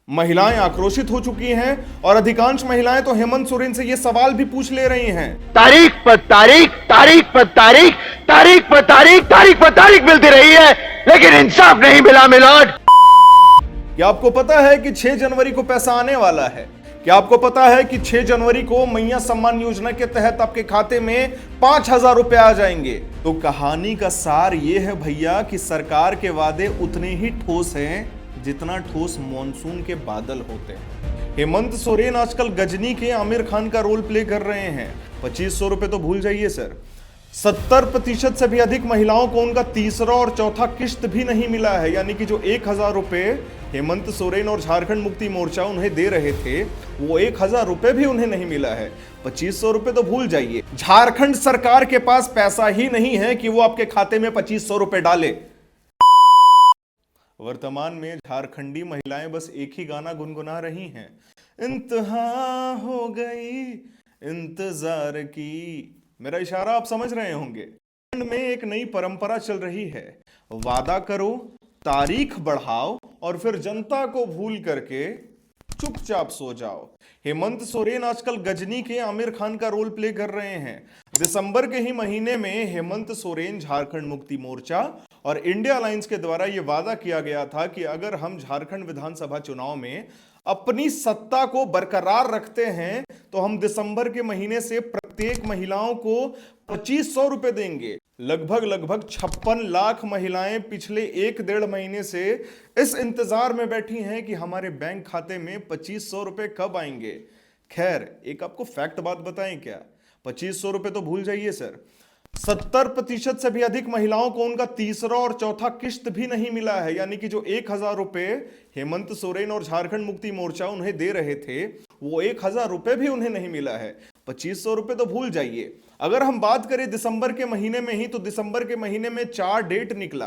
महिलाएं आक्रोशित हो चुकी हैं और अधिकांश महिलाएं तो हेमंत सोरेन से ये सवाल भी पूछ ले रही हैं। तारीख पर तारीख, तारीख पर तारीख, तारीख पर तारीख, तारीख पर तारीख मिलती रही है, लेकिन इंसाफ नहीं मिला मिलोड। क्या आपको पता है कि 6 जनवरी को पैसा आने वाला है? क्या आपको पता है कि 6 जनवरी को मैया सम्मान योजना के तहत आपके खाते में 5,000 रुपए आ जाएंगे? तो कहानी का सार यह है भैया कि सरकार के वादे उतने ही ठोस हैं जितना ठोस मॉनसून के बादल होते हैं। हेमंत सोरेन आजकल गजनी के आमिर खान का रोल प्ले कर रहे हैं। 2500 रुपए तो भूल जाइए सर, 70% से भी अधिक महिलाओं को उनका तीसरा और चौथा किश्त भी नहीं मिला है। यानी कि जो 1,000 रुपए हेमंत सोरेन और झारखंड मुक्ति मोर्चा उन्हें दे रहे थे, वो 1,000 रुपए भी उन्हें नहीं मिला है। 2500 रुपए तो भूल जाइए, झारखंड सरकार के पास पैसा ही नहीं है कि वो आपके खाते में 2500 रुपए डाले। वर्तमान में झारखंडी महिलाएं बस एक ही गाना गुनगुना रही हैं, इंतहा हो गई इंतजार की। मेरा इशारा आप समझ रहे होंगे। में एक नई परंपरा चल रही है, वादा करो, तारीख बढ़ाओ और फिर जनता को भूल करके चुपचाप सो जाओ। हेमंत सोरेन आजकल गजनी के आमिर खान का रोल प्ले कर रहे हैं। दिसंबर के ही महीने में हेमंत सोरेन, झारखंड मुक्ति मोर्चा और इंडिया अलायंस के द्वारा यह वादा किया गया था कि अगर हम झारखंड विधानसभा चुनाव में अपनी सत्ता को बरकरार रखते हैं तो हम दिसंबर के महीने से प्रत्येक महिलाओं को 2500 रुपए देंगे। लगभग 56 लाख महिलाएं पिछले 1-1.5 महीने से इस इंतजार में बैठी हैं कि हमारे बैंक खाते में 2500 रुपए कब आएंगे। खैर, एक आपको फैक्ट बात बताएं क्या, 2500 रुपए तो भूल जाइए सर, 70% से भी अधिक महिलाओं को उनका तीसरा और चौथा किश्त भी नहीं मिला है। यानी कि जो 1,000 रुपए हेमंत सोरेन और झारखंड मुक्ति मोर्चा उन्हें दे रहे थे, वो 1,000 रुपए भी उन्हें नहीं मिला है। 2500 रुपए तो भूल जाइए। अगर हम बात करें दिसंबर के महीने में ही, तो दिसंबर के महीने में 4 डेट निकला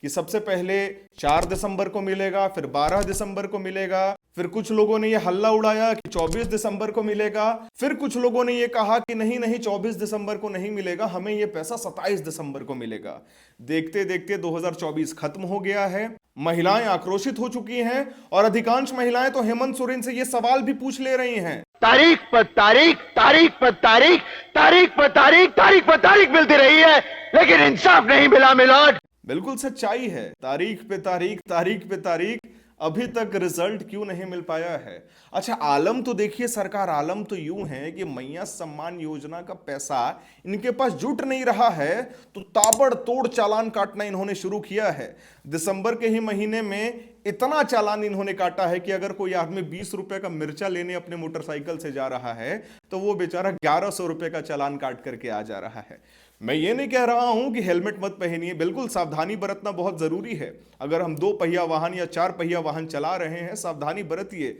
कि सबसे पहले 4 दिसंबर को मिलेगा, फिर 12 दिसंबर को मिलेगा, फिर कुछ लोगों ने यह हल्ला उड़ाया कि 24 दिसंबर को मिलेगा, फिर कुछ लोगों ने यह कहा कि नहीं 24 दिसंबर को नहीं मिलेगा, हमें यह पैसा 27 दिसंबर को मिलेगा। देखते देखते 2024 खत्म हो गया है। महिलाएं आक्रोशित हो चुकी हैं और अधिकांश महिलाएं तो हेमंत सोरेन से यह सवाल भी पूछ ले रही हैं, तारीख पर तारीख, तारीख पर तारीख, तारीख पर तारीख, तारीख पर तारीख मिलती रही है, लेकिन इंसाफ नहीं मिला मिलोड। बिल्कुल सच्चाई है, तारीख पे तारीख, तारीख पे तारीख, अभी तक रिजल्ट क्यों नहीं मिल पाया है? अच्छा, आलम तो देखिए सरकार, आलम तो यूं है कि मैया सम्मान योजना का पैसा इनके पास जुट नहीं रहा है तो ताबड़तोड़ चालान काटना इन्होंने शुरू किया है। दिसंबर के ही महीने में इतना चालान इन्होंने काटा है कि अगर कोई आदमी 20 रुपए का मिर्चा लेने अपने मोटरसाइकिल से जा रहा है तो वो बेचारा 1100 रुपए का चालान काट करके आ जा रहा है। मैं ये नहीं कह रहा हूं कि हेलमेट मत पहनिए, बिल्कुल सावधानी बरतना बहुत जरूरी है। अगर हम 2 पहिया वाहन या 4 पहिया वाहन चला रहे हैं, सावधानी बरतिए,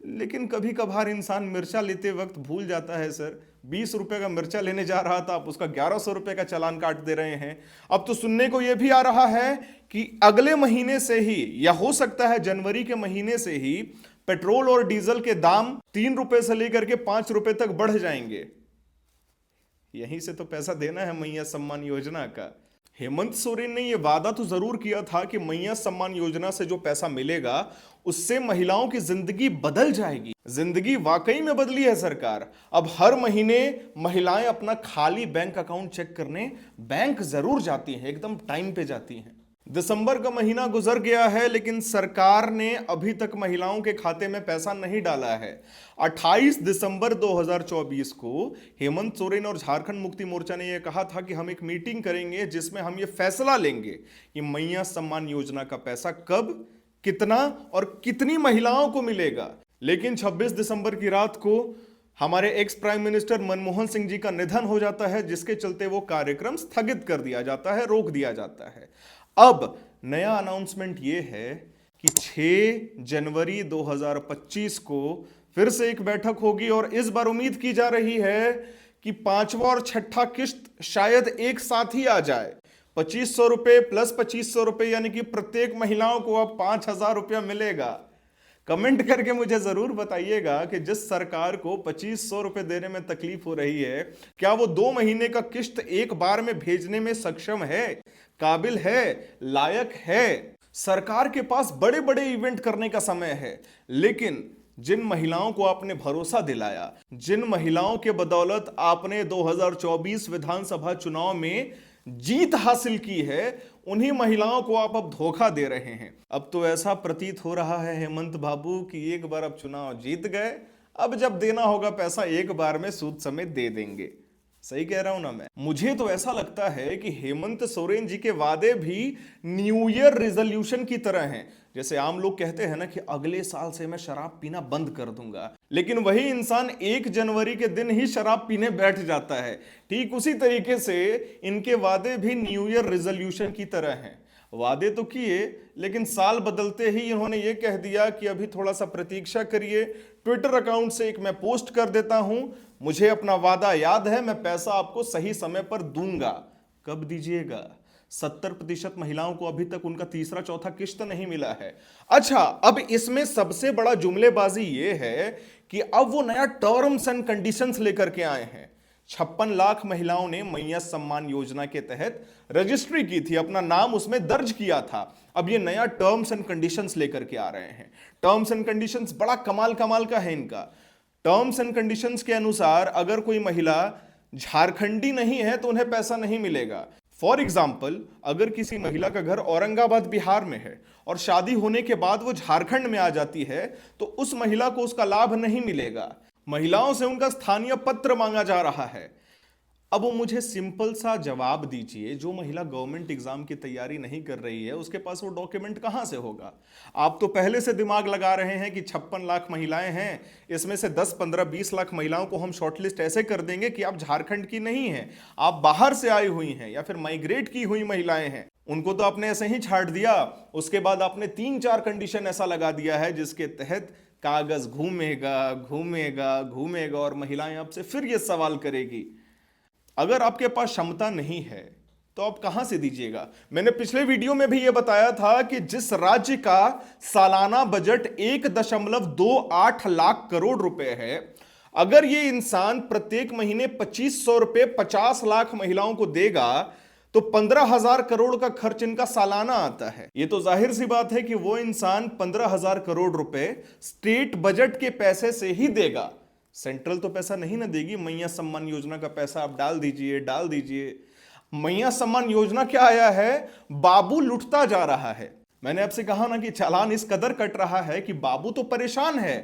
लेकिन कभी कभार इंसान मिर्चा लेते वक्त भूल जाता है सर। 20 रुपए का मिर्चा लेने जा रहा था, आप उसका 1100 रुपए का चालान काट दे रहे हैं। अब तो सुनने को यह भी आ रहा है कि अगले महीने से ही, या हो सकता है जनवरी के महीने से ही, पेट्रोल और डीजल के दाम 3 रुपए से लेकर के 5 रुपए तक बढ़ जाएंगे। यहीं से तो पैसा देना है मैया सम्मान योजना का। हेमंत सोरेन ने यह वादा तो जरूर किया था कि मैया सम्मान योजना से जो पैसा मिलेगा उससे महिलाओं की जिंदगी बदल जाएगी। जिंदगी वाकई में बदली है सरकार। अब हर महीने महिलाएं अपना खाली बैंक अकाउंट चेक करने बैंक जरूर जाती हैं, एकदम टाइम पे जाती हैं। दिसंबर का महीना गुजर गया है लेकिन सरकार ने अभी तक महिलाओं के खाते में पैसा नहीं डाला है। 28 दिसंबर 2024 को हेमंत सोरेन और झारखंड मुक्ति मोर्चा ने यह कहा था कि हम एक मीटिंग करेंगे जिसमें हम यह फैसला लेंगे कि मैया सम्मान योजना का पैसा कब, कितना और कितनी महिलाओं को मिलेगा। लेकिन 26 दिसंबर की रात को हमारे ex prime minister Manmohan Singh ji का निधन हो जाता है, जिसके चलते वो कार्यक्रम स्थगित कर दिया जाता है, रोक दिया जाता है। अब नया अनाउंसमेंट यह है कि 6 जनवरी 2025 को फिर से एक बैठक होगी और इस बार उम्मीद की जा रही है कि 5वां और 6ठा किश्त शायद एक साथ ही आ जाए। 2500 रुपए प्लस 2500 रुपए, यानी कि प्रत्येक महिलाओं को अब 5,000 रुपया मिलेगा। कमेंट करके मुझे जरूर बताइएगा कि जिस सरकार को 2500 रुपए देने में तकलीफ हो रही है, क्या वो 2 महीने का किश्त एक बार में भेजने में सक्षम है, काबिल है, लायक है? सरकार के पास बड़े बड़े इवेंट करने का समय है, लेकिन जिन महिलाओं को आपने भरोसा दिलाया, जिन महिलाओं के बदौलत आपने 2024 विधानसभा चुनाव में जीत हासिल की है, उन्हीं महिलाओं को आप अब धोखा दे रहे हैं। अब तो ऐसा प्रतीत हो रहा है हेमंत बाबू कि एक बार अब चुनाव जीत गए, अब जब देना होगा पैसा एक बार में सूद समेत दे देंगे। सही कह रहा हूं ना मैं? मुझे तो ऐसा लगता है कि हेमंत सोरेन जी के वादे भी न्यू ईयर रिजोल्यूशन की तरह हैं। जैसे आम लोग कहते हैं ना कि अगले साल से मैं शराब पीना बंद कर दूंगा, लेकिन वही इंसान 1 जनवरी के दिन ही शराब पीने बैठ जाता है। ठीक उसी तरीके से इनके वादे भी न्यू ईयर रिजोल्यूशन की तरह हैं। वादे तो किए, लेकिन साल बदलते ही इन्होंने ये कह दिया कि अभी थोड़ा सा प्रतीक्षा करिए, ट्विटर अकाउंट से एक मैं पोस्ट कर देता हूं, मुझे अपना वादा याद है, मैं पैसा आपको सही समय पर दूंगा। कब दीजिएगा? 70% महिलाओं को अभी तक उनका तीसरा चौथा किश्त नहीं मिला है। अच्छा, अब इसमें सबसे बड़ा जुमलेबाजी ये है कि अब वो नया टर्म्स एंड कंडीशंस लेकर के आए हैं। 56 लाख महिलाओं ने मैया सम्मान योजना के तहत रजिस्ट्री की थी, अपना नाम उसमें दर्ज किया था। अब ये नया टर्म्स एंड कंडीशंस लेकर के आ रहे हैं। टर्म्स एंड कंडीशंस बड़ा कमाल का है इनका। टर्म्स एंड कंडीशंस के अनुसार अगर कोई महिला झारखंडी नहीं है तो उन्हें पैसा नहीं मिलेगा। फॉर एग्जाम्पल, अगर किसी महिला का घर औरंगाबाद बिहार में है और शादी होने के बाद वो झारखंड में आ जाती है, तो उस महिला को उसका लाभ नहीं मिलेगा। महिलाओं से उनका स्थानीय पत्र मांगा जा रहा है। अब वो मुझे सिंपल सा जवाब दीजिए, जो महिला गवर्नमेंट एग्जाम की तैयारी नहीं कर रही है उसके पास वो डॉक्यूमेंट कहां से होगा? आप तो पहले से दिमाग लगा रहे हैं कि 56 लाख महिलाएं हैं, इसमें से 10, 15, 20 लाख महिलाओं को हम शॉर्टलिस्ट ऐसे कर देंगे कि आप झारखंड की नहीं हैं, आप बाहर से आई हुई हैं या फिर माइग्रेट की हुई महिलाएं हैं, उनको तो आपने ऐसे ही छाट दिया। उसके बाद आपने 3-4 कंडीशन ऐसा लगा दिया है जिसके तहत कागज घूमेगा घूमेगा घूमेगा और महिलाएं आपसे फिर ये सवाल करेगी। अगर आपके पास क्षमता नहीं है तो आप कहां से दीजिएगा? मैंने पिछले वीडियो में भी यह बताया था कि जिस राज्य का सालाना बजट 1.28 लाख करोड़ रुपए है, अगर ये इंसान प्रत्येक महीने 2500 रुपए 50 लाख महिलाओं को देगा तो 15,000 करोड़ का खर्च इनका सालाना आता है। ये तो जाहिर सी बात है कि वो इंसान 15,000 करोड़ रुपए स्टेट बजट के पैसे से ही देगा। सेंट्रल तो पैसा नहीं ना देगी। मैया सम्मान योजना का पैसा आप डाल दीजिए। मैया सम्मान योजना क्या आया है? बाबू लुटता जा रहा है। मैंने आपसे कहा ना कि चालान इस कदर कट रहा है कि बाबू तो परेशान है।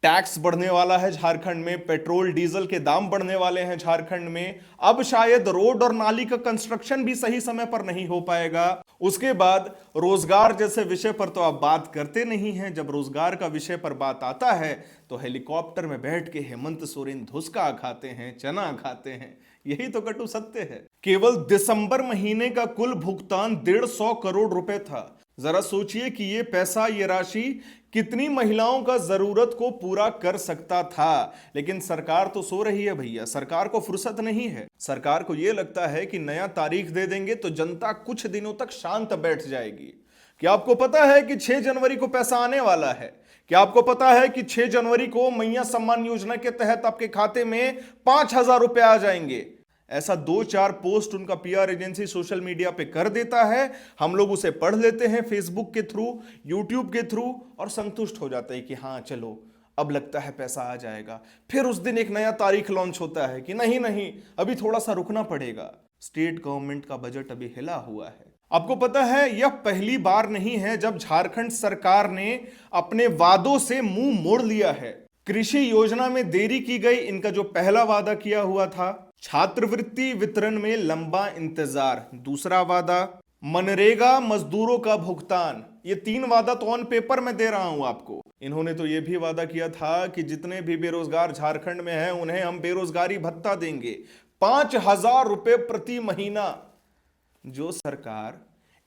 टैक्स बढ़ने वाला है झारखंड में, पेट्रोल डीजल के दाम बढ़ने वाले हैं झारखंड में, अब शायद रोड और नाली का कंस्ट्रक्शन भी सही समय पर नहीं हो पाएगा। उसके बाद रोजगार जैसे विषय पर तो आप बात करते नहीं हैं। जब रोजगार का विषय पर बात आता है तो हेलीकॉप्टर में बैठ के हेमंत सोरेन धुसका खाते हैं, चना खाते हैं। यही तो कटु सत्य है। केवल दिसंबर महीने का कुल भुगतान 150 करोड़ रुपए था। जरा सोचिए कि ये पैसा, ये राशि कितनी महिलाओं का जरूरत को पूरा कर सकता था। लेकिन सरकार तो सो रही है भैया, सरकार को फुर्सत नहीं है। सरकार को यह लगता है कि नया तारीख दे देंगे तो जनता कुछ दिनों तक शांत बैठ जाएगी। क्या आपको पता है कि 6 जनवरी को पैसा आने वाला है? क्या आपको पता है कि 6 जनवरी को मैया सम्मान योजना के तहत आपके खाते में 5,000 रुपए आ जाएंगे? ऐसा 2-4 पोस्ट उनका पीआर एजेंसी सोशल मीडिया पे कर देता है, हम लोग उसे पढ़ लेते हैं फेसबुक के थ्रू, यूट्यूब के थ्रू और संतुष्ट हो जाते हैं कि हाँ चलो अब लगता है पैसा आ जाएगा। फिर उस दिन एक नया तारीख लॉन्च होता है कि नहीं अभी थोड़ा सा रुकना पड़ेगा। स्टेट गवर्नमेंट का बजट अभी हिला हुआ है। आपको पता है यह पहली बार नहीं है जब झारखंड सरकार ने अपने वादों से मुंह मोड़ लिया है। कृषि योजना में देरी की गई, इनका जो पहला वादा किया हुआ था। छात्रवृत्ति वितरण में लंबा इंतजार, दूसरा वादा। मनरेगा मजदूरों का भुगतान, ये 3 वादा तो ऑन पेपर में दे रहा हूं आपको। इन्होंने तो यह भी वादा किया था कि जितने भी बेरोजगार झारखंड में हैं उन्हें हम बेरोजगारी भत्ता देंगे 5,000 रुपए प्रति महीना। जो सरकार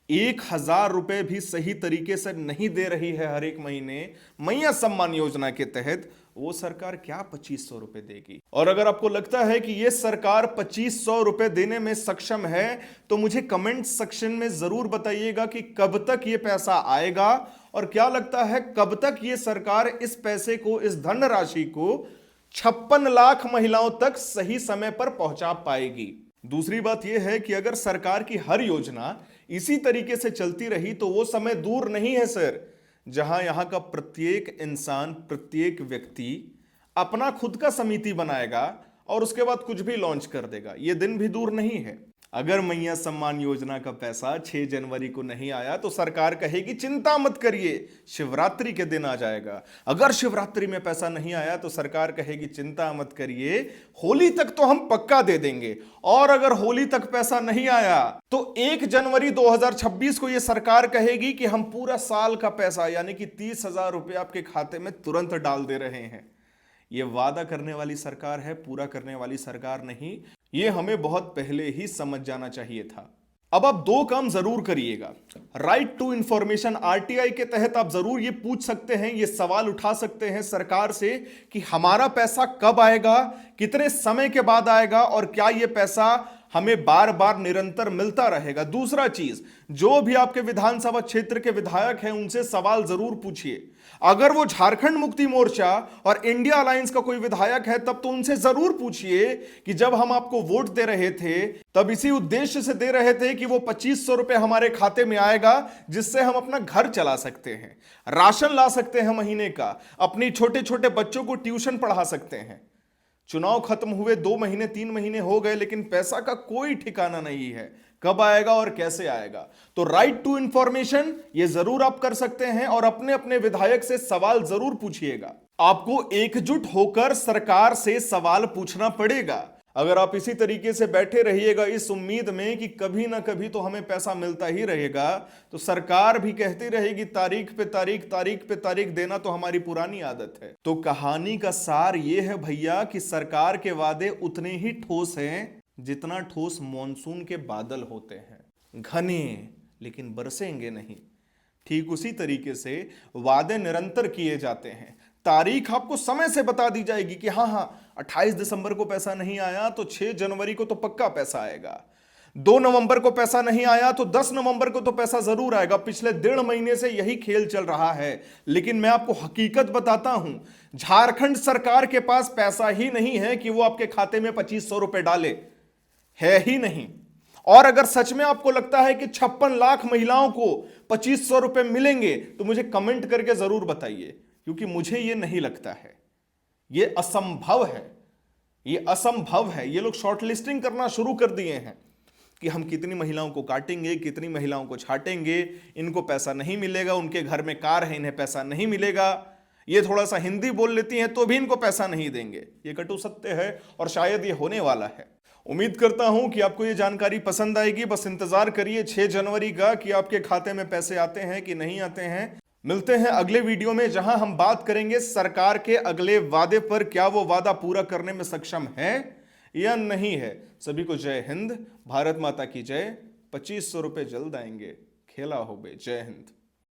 1,000 रुपए भी सही तरीके से नहीं दे रही है हर एक महीने मैया सम्मान योजना के तहत, वो सरकार क्या 2,500 रुपए देगी? और अगर आपको लगता है कि ये सरकार 2,500 रुपए देने में सक्षम है तो मुझे कमेंट सेक्शन में जरूर बताइएगा कि कब तक ये पैसा आएगा और क्या लगता है कब तक ये सरकार इस पैसे को, इस धनराशि को 56 लाख महिलाओं तक सही समय पर पहुंचा पाएगी। दूसरी बात यह है कि अगर सरकार की हर योजना इसी तरीके से चलती रही तो वो समय दूर नहीं है सर, जहां यहां का प्रत्येक इंसान, प्रत्येक व्यक्ति अपना खुद का समिति बनाएगा और उसके बाद कुछ भी लॉन्च कर देगा। ये दिन भी दूर नहीं है। अगर मैया सम्मान योजना का पैसा 6 जनवरी को नहीं आया तो सरकार कहेगी चिंता मत करिए, शिवरात्रि के दिन आ जाएगा। अगर शिवरात्रि में पैसा नहीं आया तो सरकार कहेगी चिंता मत करिए, होली तक तो हम पक्का दे देंगे। और अगर होली तक पैसा नहीं आया तो 1 जनवरी 2026 को यह सरकार कहेगी कि हम पूरा साल का पैसा यानी कि 30,000 रुपये आपके खाते में तुरंत डाल दे रहे हैं। ये वादा करने वाली सरकार है, पूरा करने वाली सरकार नहीं। ये हमें बहुत पहले ही समझ जाना चाहिए था। अब आप 2 काम जरूर करिएगा। राइट टू इंफॉर्मेशन आरटीआई के तहत आप जरूर ये पूछ सकते हैं, ये सवाल उठा सकते हैं सरकार से कि हमारा पैसा कब आएगा, कितने समय के बाद आएगा और क्या ये पैसा हमें बार बार निरंतर मिलता रहेगा। दूसरा चीज, जो भी आपके विधानसभा क्षेत्र के विधायक हैं उनसे सवाल जरूर पूछिए। अगर वो झारखंड मुक्ति मोर्चा और इंडिया अलायंस का कोई विधायक है तब तो उनसे जरूर पूछिए कि जब हम आपको वोट दे रहे थे तब इसी उद्देश्य से दे रहे थे कि वो 2500 रुपए हमारे खाते में आएगा जिससे हम अपना घर चला सकते हैं, राशन ला सकते हैं महीने का, अपनी छोटे छोटे बच्चों को ट्यूशन पढ़ा सकते हैं। चुनाव खत्म हुए 2 महीने 3 महीने हो गए लेकिन पैसा का कोई ठिकाना नहीं है, कब आएगा और कैसे आएगा। तो राइट टू इंफॉर्मेशन ये जरूर आप कर सकते हैं और अपने अपने विधायक से सवाल जरूर पूछिएगा। आपको एकजुट होकर सरकार से सवाल पूछना पड़ेगा। अगर आप इसी तरीके से बैठे रहिएगा इस उम्मीद में कि कभी ना कभी तो हमें पैसा मिलता ही रहेगा, तो सरकार भी कहती रहेगी तारीख पे तारीख, तारीख पे तारीख देना तो हमारी पुरानी आदत है। तो कहानी का सार यह है भैया कि सरकार के वादे उतने ही ठोस हैं जितना ठोस मॉनसून के बादल होते हैं, घने लेकिन बरसेंगे नहीं। ठीक उसी तरीके से वादे निरंतर किए जाते हैं, तारीख आपको समय से बता दी जाएगी कि हाँ 28 दिसंबर को पैसा नहीं आया तो 6 जनवरी को तो पक्का पैसा आएगा, 2 नवंबर को पैसा नहीं आया तो 10 नवंबर को तो पैसा जरूर आएगा। पिछले 1.5 महीने से यही खेल चल रहा है। लेकिन मैं आपको हकीकत बताता हूं, झारखंड सरकार के पास पैसा ही नहीं है कि वो आपके खाते में 2500 रुपए डाले, है ही नहीं। और अगर सच में आपको लगता है कि 56 लाख महिलाओं को 2500 रुपए मिलेंगे तो मुझे कमेंट करके जरूर बताइए, क्योंकि मुझे यह नहीं लगता है। यह असंभव है, यह असंभव है। ये लोग शॉर्टलिस्टिंग करना शुरू कर दिए हैं कि हम कितनी महिलाओं को काटेंगे, कितनी महिलाओं को छाटेंगे, इनको पैसा नहीं मिलेगा, उनके घर में कार है इन्हें पैसा नहीं मिलेगा, ये थोड़ा सा हिंदी बोल लेती हैं तो भी इनको पैसा नहीं देंगे। ये कटु सत्य है और शायद ये होने वाला है। उम्मीद करता हूं कि आपको ये जानकारी पसंद आएगी। बस इंतजार करिए 6 जनवरी का कि आपके खाते में पैसे आते हैं कि नहीं आते हैं। मिलते हैं अगले वीडियो में जहां हम बात करेंगे सरकार के अगले वादे पर, क्या वो वादा पूरा करने में सक्षम है या नहीं है। सभी को जय हिंद, भारत माता की जय। 2500 रुपए जल्द आएंगे, खेला हो बे। जय हिंद।